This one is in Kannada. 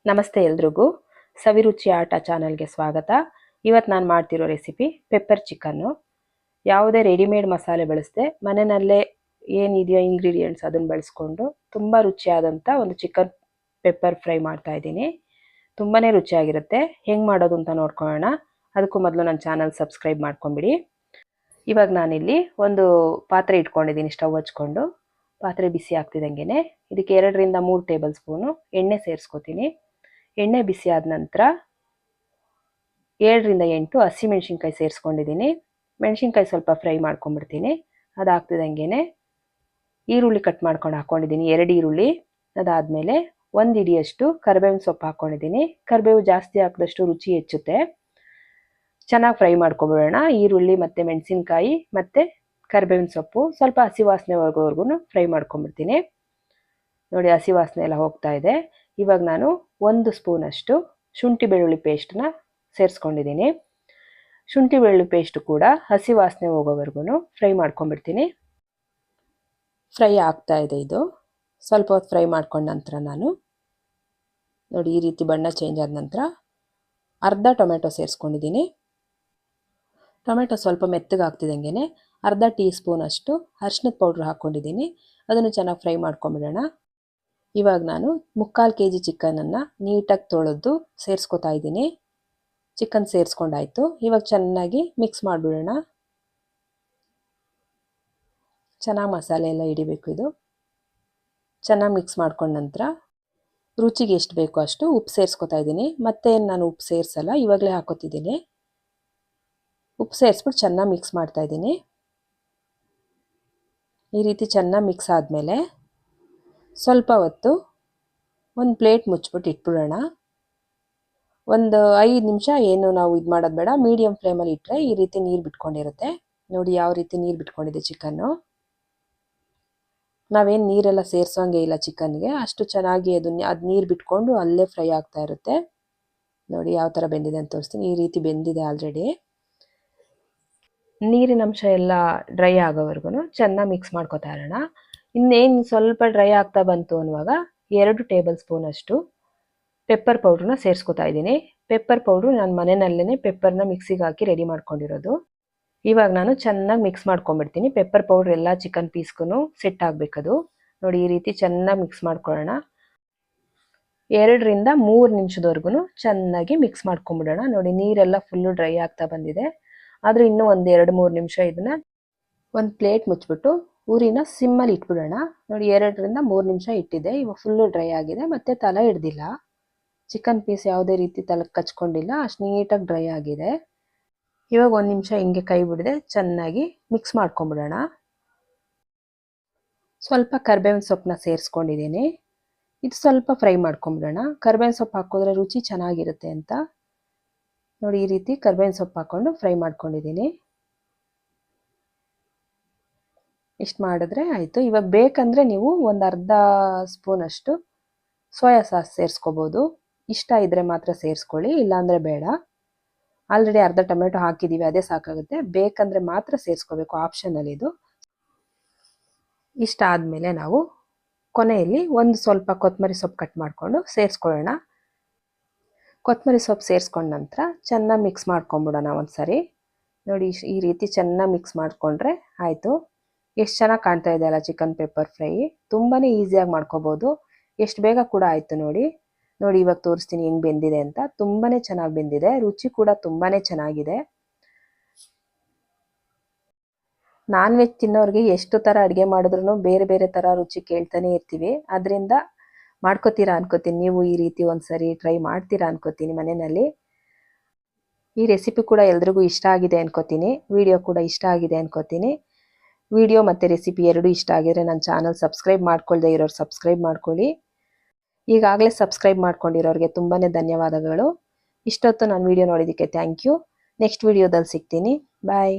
ನಮಸ್ತೆ ಎಲ್ರಿಗೂ. ಸವಿರುಚಿ ಆಟ ಚಾನಲ್ಗೆ ಸ್ವಾಗತ. ಇವತ್ತು ನಾನು ಮಾಡ್ತಿರೋ ರೆಸಿಪಿ ಪೆಪ್ಪರ್ ಚಿಕನ್ನು. ಯಾವುದೇ ರೆಡಿಮೇಡ್ ಮಸಾಲೆ ಬಳಸದೆ ಮನೆಯಲ್ಲೇ ಏನಿದೆಯೋ ಇಂಗ್ರೀಡಿಯೆಂಟ್ಸ್ ಅದನ್ನು ಬಳಸ್ಕೊಂಡು ತುಂಬ ರುಚಿಯಾದಂಥ ಒಂದು ಚಿಕನ್ ಪೆಪ್ಪರ್ ಫ್ರೈ ಮಾಡ್ತಾ ಇದ್ದೀನಿ. ತುಂಬಾ ರುಚಿಯಾಗಿರುತ್ತೆ. ಹೆಂಗೆ ಮಾಡೋದು ಅಂತ ನೋಡ್ಕೊಳ್ಳೋಣ. ಅದಕ್ಕೂ ಮೊದಲು ನನ್ನ ಚಾನಲ್ ಸಬ್ಸ್ಕ್ರೈಬ್ ಮಾಡ್ಕೊಂಬಿಡಿ. ಇವಾಗ ನಾನಿಲ್ಲಿ ಒಂದು ಪಾತ್ರೆ ಇಟ್ಕೊಂಡಿದ್ದೀನಿ. ಸ್ಟವ್ ಹಚ್ಕೊಂಡು ಪಾತ್ರೆ ಬಿಸಿ ಆಗ್ತಿದ್ದಂಗೆ ಇದಕ್ಕೆ 2 ರಿಂದ 3 ಟೇಬಲ್ ಸ್ಪೂನು ಎಣ್ಣೆ ಸೇರಿಸ್ಕೊತೀನಿ. ಎಣ್ಣೆ ಬಿಸಿ ಆದ ನಂತರ 7 ರಿಂದ 8 ಹಸಿಮೆಣಸಿನ್ಕಾಯಿ ಸೇರಿಸ್ಕೊಂಡಿದ್ದೀನಿ. ಮೆಣಸಿನ್ಕಾಯಿ ಸ್ವಲ್ಪ ಫ್ರೈ ಮಾಡ್ಕೊಂಡ್ಬಿಡ್ತೀನಿ. ಅದಾಗ್ತಿದ್ದಂಗೆ ಈರುಳ್ಳಿ ಕಟ್ ಮಾಡ್ಕೊಂಡು ಹಾಕ್ಕೊಂಡಿದ್ದೀನಿ, 2 ಈರುಳ್ಳಿ. ಅದಾದಮೇಲೆ 1 ಹಿಡಿಯಷ್ಟು ಕರಿಬೇವಿನ ಸೊಪ್ಪು ಹಾಕ್ಕೊಂಡಿದ್ದೀನಿ. ಕರಿಬೇವು ಜಾಸ್ತಿ ಹಾಕಿದಷ್ಟು ರುಚಿ ಹೆಚ್ಚುತ್ತೆ. ಚೆನ್ನಾಗಿ ಫ್ರೈ ಮಾಡ್ಕೊಬಿಡೋಣ. ಈರುಳ್ಳಿ ಮತ್ತು ಮೆಣಸಿನ್ಕಾಯಿ ಮತ್ತು ಕರಿಬೇವಿನ ಸೊಪ್ಪು ಸ್ವಲ್ಪ ಹಸಿ ವಾಸನೆ ಹೋಗೋವರೆಗೂ ಫ್ರೈ ಮಾಡ್ಕೊಂಡ್ಬಿಡ್ತೀನಿ. ನೋಡಿ, ಹಸಿ ವಾಸನೆ ಎಲ್ಲ ಹೋಗ್ತಾ ಇದೆ. ಇವಾಗ ನಾನು 1 ಸ್ಪೂನಷ್ಟು ಶುಂಠಿ ಬೆಳ್ಳುಳ್ಳಿ ಪೇಸ್ಟನ್ನ ಸೇರಿಸ್ಕೊಂಡಿದ್ದೀನಿ. ಶುಂಠಿ ಬೆಳ್ಳುಳ್ಳಿ ಪೇಸ್ಟ್ ಕೂಡ ಹಸಿ ವಾಸನೆ ಹೋಗೋವರೆಗೂ ಫ್ರೈ ಮಾಡ್ಕೊಂಡ್ಬಿಡ್ತೀನಿ. ಫ್ರೈ ಆಗ್ತಾ ಇದೆ. ಇದು ಸ್ವಲ್ಪ ಹೊತ್ತು ಫ್ರೈ ಮಾಡ್ಕೊಂಡ ನಂತರ ನಾನು ನೋಡಿ ಈ ರೀತಿ ಬಣ್ಣ ಚೇಂಜ್ ಆದ ನಂತರ ಅರ್ಧ ಟೊಮೆಟೊ ಸೇರಿಸ್ಕೊಂಡಿದ್ದೀನಿ. ಟೊಮೆಟೊ ಸ್ವಲ್ಪ ಮೆತ್ತಗಾಗ್ತಿದ್ದಂಗೆ ಅರ್ಧ ಟೀ ಸ್ಪೂನಷ್ಟು ಅರಿಶಿನದ ಪೌಡ್ರ್ ಹಾಕ್ಕೊಂಡಿದ್ದೀನಿ. ಅದನ್ನು ಚೆನ್ನಾಗಿ ಫ್ರೈ ಮಾಡ್ಕೊಂಬಿಡೋಣ. ಇವಾಗ ನಾನು 3/4 kg ಚಿಕನನ್ನು ನೀಟಾಗಿ ತೊಳೆದು ಸೇರಿಸ್ಕೊತಾ ಇದ್ದೀನಿ. ಚಿಕನ್ ಸೇರಿಸ್ಕೊಂಡಾಯಿತು. ಇವಾಗ ಚೆನ್ನಾಗಿ ಮಿಕ್ಸ್ ಮಾಡಿಬಿಡೋಣ. ಚೆನ್ನಾಗಿ ಮಸಾಲೆ ಎಲ್ಲ ಹಿಡಿಬೇಕು. ಇದು ಚೆನ್ನಾಗಿ ಮಿಕ್ಸ್ ಮಾಡ್ಕೊಂಡ ನಂತರ ರುಚಿಗೆ ಎಷ್ಟು ಬೇಕೋ ಅಷ್ಟು ಉಪ್ಪು ಸೇರಿಸ್ಕೊತಾ ಇದ್ದೀನಿ. ಮತ್ತೆ ನಾನು ಉಪ್ಪು ಸೇರಿಸಲ್ಲ, ಇವಾಗಲೇ ಹಾಕೋತಿದ್ದೀನಿ. ಉಪ್ಪು ಸೇರಿಸ್ಬಿಟ್ಟು ಚೆನ್ನಾಗಿ ಮಿಕ್ಸ್ ಮಾಡ್ತಾ ಇದ್ದೀನಿ. ಈ ರೀತಿ ಚೆನ್ನಾಗಿ ಮಿಕ್ಸ್ ಆದಮೇಲೆ ಸ್ವಲ್ಪ ಹೊತ್ತು ಒಂದು ಪ್ಲೇಟ್ ಮುಚ್ಚಿಬಿಟ್ಟು ಇಟ್ಬಿಡೋಣ. ಒಂದು 5 ನಿಮಿಷ ಏನು ನಾವು ಇದು ಮಾಡೋದು ಬೇಡ, ಮೀಡಿಯಮ್ ಫ್ಲೇಮಲ್ಲಿ ಇಟ್ಟರೆ ಈ ರೀತಿ ನೀರು ಬಿಟ್ಕೊಂಡಿರುತ್ತೆ. ನೋಡಿ ಯಾವ ರೀತಿ ನೀರು ಬಿಟ್ಕೊಂಡಿದೆ ಚಿಕನ್ನು. ನಾವೇನು ನೀರೆಲ್ಲ ಸೇರಿಸೋಂಗೆ ಇಲ್ಲ ಚಿಕನ್ಗೆ. ಅಷ್ಟು ಚೆನ್ನಾಗಿ ಅದು ನೀರು ಬಿಟ್ಕೊಂಡು ಅಲ್ಲೇ ಫ್ರೈ ಆಗ್ತಾ ಇರುತ್ತೆ. ನೋಡಿ ಯಾವ ಥರ ಬೆಂದಿದೆ ಅಂತ ತೋರಿಸ್ತೀನಿ. ಈ ರೀತಿ ಬೆಂದಿದೆ ಆಲ್ರೆಡಿ. ನೀರಿನ ಅಂಶ ಎಲ್ಲ ಡ್ರೈ ಆಗೋವರೆಗೂ ಚೆನ್ನಾಗಿ ಮಿಕ್ಸ್ ಮಾಡ್ಕೊತಾ ಇರೋಣ. ಇನ್ನೇನು ಸ್ವಲ್ಪ ಡ್ರೈ ಆಗ್ತಾ ಬಂತು ಅನ್ನುವಾಗ 2 ಟೇಬಲ್ ಸ್ಪೂನಷ್ಟು ಪೆಪ್ಪರ್ ಪೌಡ್ರನ್ನ ಸೇರಿಸ್ಕೊತಾ ಇದ್ದೀನಿ. ಪೆಪ್ಪರ್ ಪೌಡ್ರು ನಾನು ಮನೆಯಲ್ಲೇ ಪೆಪ್ಪರ್ನ ಮಿಕ್ಸಿಗೆ ಹಾಕಿ ರೆಡಿ ಮಾಡ್ಕೊಂಡಿರೋದು. ಇವಾಗ ನಾನು ಚೆನ್ನಾಗಿ ಮಿಕ್ಸ್ ಮಾಡ್ಕೊಂಡ್ಬಿಡ್ತೀನಿ. ಪೆಪ್ಪರ್ ಪೌಡ್ರ್ ಎಲ್ಲ ಚಿಕನ್ ಪೀಸ್ಗೂ ಸೆಟ್ ಆಗಬೇಕದು. ನೋಡಿ ಈ ರೀತಿ ಚೆನ್ನಾಗಿ ಮಿಕ್ಸ್ ಮಾಡ್ಕೊಳ್ಳೋಣ. 2 ರಿಂದ 3 ನಿಮಿಷದವರೆಗೂ ಚೆನ್ನಾಗಿ ಮಿಕ್ಸ್ ಮಾಡ್ಕೊಂಬಿಡೋಣ. ನೋಡಿ ನೀರೆಲ್ಲ ಫುಲ್ಲು ಡ್ರೈ ಆಗ್ತಾ ಬಂದಿದೆ. ಆದರೆ ಇನ್ನೂ ಒಂದು 2-3 ನಿಮಿಷ ಇದನ್ನು ಒಂದು ಪ್ಲೇಟ್ ಮುಚ್ಚಿಬಿಟ್ಟು ಊರಿನ ಸಿಮ್ಮಲ್ಲಿ ಇಟ್ಬಿಡೋಣ. ನೋಡಿ 2 ರಿಂದ 3 ನಿಮಿಷ ಇಟ್ಟಿದೆ. ಇವಾಗ ಫುಲ್ಲು ಡ್ರೈ ಆಗಿದೆ, ಮತ್ತು ತಲೆ ಹಿಡ್ದಿಲ್ಲ. ಚಿಕನ್ ಪೀಸ್ ಯಾವುದೇ ರೀತಿ ತಲೆಗೆ ಕಚ್ಕೊಂಡಿಲ್ಲ, ಅಷ್ಟು ನೀಟಾಗಿ ಡ್ರೈ ಆಗಿದೆ. ಇವಾಗ 1 ನಿಮಿಷ ಹಿಂಗೆ ಕೈ ಬಿಡದೆ ಚೆನ್ನಾಗಿ ಮಿಕ್ಸ್ ಮಾಡ್ಕೊಂಬಿಡೋಣ. ಸ್ವಲ್ಪ ಕರಿಬೇವಿನ ಸೊಪ್ಪನ್ನ ಸೇರಿಸ್ಕೊಂಡಿದ್ದೀನಿ. ಇದು ಸ್ವಲ್ಪ ಫ್ರೈ ಮಾಡ್ಕೊಂಬಿಡೋಣ. ಕರಿಬೇವಿನ ಸೊಪ್ಪು ಹಾಕಿದ್ರೆ ರುಚಿ ಚೆನ್ನಾಗಿರುತ್ತೆ ಅಂತ ನೋಡಿ ಈ ರೀತಿ ಕರಿಬೇವಿನ ಸೊಪ್ಪು ಹಾಕ್ಕೊಂಡು ಫ್ರೈ ಮಾಡ್ಕೊಂಡಿದ್ದೀನಿ. ಇಷ್ಟು ಮಾಡಿದ್ರೆ ಆಯಿತು. ಇವಾಗ ಬೇಕಂದರೆ ನೀವು ಒಂದು ಅರ್ಧ ಸ್ಪೂನಷ್ಟು ಸೋಯಾ ಸಾಸ್ ಸೇರಿಸ್ಕೋಬೋದು. ಇಷ್ಟ ಇದ್ದರೆ ಮಾತ್ರ ಸೇರಿಸ್ಕೊಳ್ಳಿ, ಇಲ್ಲಾಂದರೆ ಬೇಡ. ಆಲ್ರೆಡಿ ಅರ್ಧ ಟೊಮೆಟೊ ಹಾಕಿದ್ದೀವಿ, ಅದೇ ಸಾಕಾಗುತ್ತೆ. ಬೇಕಂದರೆ ಮಾತ್ರ ಸೇರಿಸ್ಕೋಬೇಕು, ಆಪ್ಷನಲ್ ಇದು. ಇಷ್ಟ ಆದಮೇಲೆ ನಾವು ಕೊನೆಯಲ್ಲಿ ಒಂದು ಸ್ವಲ್ಪ ಕೊತ್ತಂಬರಿ ಸೊಪ್ಪು ಕಟ್ ಮಾಡಿಕೊಂಡು ಸೇರಿಸ್ಕೊಳ್ಳೋಣ. ಕೊತ್ತಂಬರಿ ಸೊಪ್ಪು ಸೇರಿಸ್ಕೊಂಡ ನಂತರ ಚೆನ್ನಾಗಿ ಮಿಕ್ಸ್ ಮಾಡ್ಕೊಂಬಿಡೋಣ ಒಂದು ಸರಿ. ನೋಡಿ ಈ ರೀತಿ ಚೆನ್ನಾಗಿ ಮಿಕ್ಸ್ ಮಾಡಿಕೊಂಡ್ರೆ ಆಯಿತು. ಎಷ್ಟು ಚೆನ್ನಾಗಿ ಕಾಣ್ತಾ ಇದೆ ಅಲ್ಲ ಚಿಕನ್ ಪೆಪ್ಪರ್ ಫ್ರೈ. ತುಂಬಾ ಈಸಿಯಾಗಿ ಮಾಡ್ಕೋಬೋದು. ಎಷ್ಟು ಬೇಗ ಕೂಡ ಆಯಿತು ನೋಡಿ. ನೋಡಿ ಇವಾಗ ತೋರಿಸ್ತೀನಿ ಹೆಂಗೆ ಬೆಂದಿದೆ ಅಂತ. ತುಂಬಾ ಚೆನ್ನಾಗಿ ಬೆಂದಿದೆ. ರುಚಿ ಕೂಡ ತುಂಬಾ ಚೆನ್ನಾಗಿದೆ. ನಾನ್ ವೆಜ್ ತಿನ್ನೋರಿಗೆ ಎಷ್ಟು ಥರ ಅಡುಗೆ ಮಾಡಿದ್ರೂ ಬೇರೆ ಬೇರೆ ಥರ ರುಚಿ ಕೇಳ್ತಾನೆ ಇರ್ತೀವಿ. ಅದರಿಂದ ಮಾಡ್ಕೋತೀರಾ ಅನ್ಕೋತೀನಿ. ನೀವು ಈ ರೀತಿ ಒಂದು ಸರಿ ಟ್ರೈ ಮಾಡ್ತೀರಾ ಅನ್ಕೋತೀನಿ ಮನೆಯಲ್ಲಿ. ಈ ರೆಸಿಪಿ ಕೂಡ ಎಲ್ರಿಗೂ ಇಷ್ಟ ಆಗಿದೆ ಅನ್ಕೋತೀನಿ. ವಿಡಿಯೋ ಕೂಡ ಇಷ್ಟ ಆಗಿದೆ ಅನ್ಕೋತೀನಿ. ವಿಡಿಯೋ ಮತ್ತು ರೆಸಿಪಿ ಎರಡೂ ಇಷ್ಟ ಆಗಿದ್ರೆ ನನ್ನ ಚಾನಲ್ ಸಬ್ಸ್ಕ್ರೈಬ್ ಮಾಡ್ಕೊಳ್ದೇ ಇರೋರು ಸಬ್ಸ್ಕ್ರೈಬ್ ಮಾಡ್ಕೊಳ್ಳಿ. ಈಗಾಗಲೇ ಸಬ್ಸ್ಕ್ರೈಬ್ ಮಾಡ್ಕೊಂಡಿರೋರಿಗೆ ತುಂಬಾ ಧನ್ಯವಾದಗಳು. ಇಷ್ಟೊತ್ತು ನಾನು ವಿಡಿಯೋ ನೋಡಿದ್ದಕ್ಕೆ ಥ್ಯಾಂಕ್ ಯು. ನೆಕ್ಸ್ಟ್ ವಿಡಿಯೋದಲ್ಲಿ ಸಿಗ್ತೀನಿ. ಬಾಯ್.